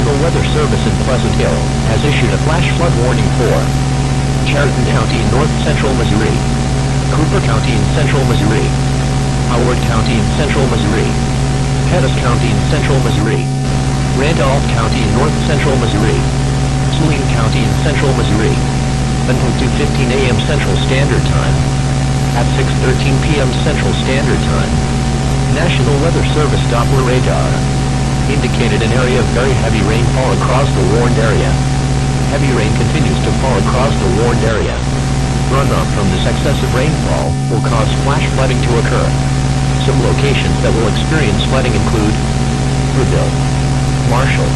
National Weather Service in Pleasant Hill has issued a flash flood warning for Chariton County, North Central Missouri, Cooper County in Central Missouri, Howard County in Central Missouri, Pettis County in Central Missouri, Randolph County in North Central Missouri, Saline County in Central Missouri, until 2:15 a.m. Central Standard Time. At 6:13 p.m. Central Standard Time, National Weather Service Doppler radar indicated an area of very heavy rainfall across the warned area. Heavy rain continues to fall across the warned area. Runoff from this excessive rainfall will cause flash flooding to occur. Some locations that will experience flooding include Boonville, Marshall,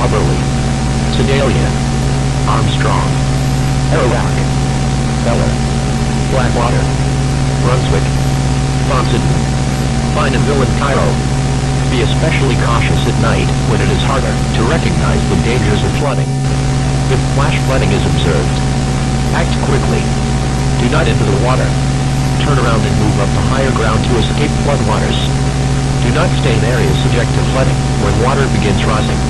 Moberly, Sedalia, Armstrong, Arawak, Beller, Blackwater, Brunswick, Fontaine, Vineville and Cairo. Be especially cautious at night when it is harder to recognize the dangers of flooding. If flash flooding is observed, act quickly. Do not enter the water. Turn around and move up to higher ground to escape floodwaters. Do not stay in areas subject to flooding when water begins rising.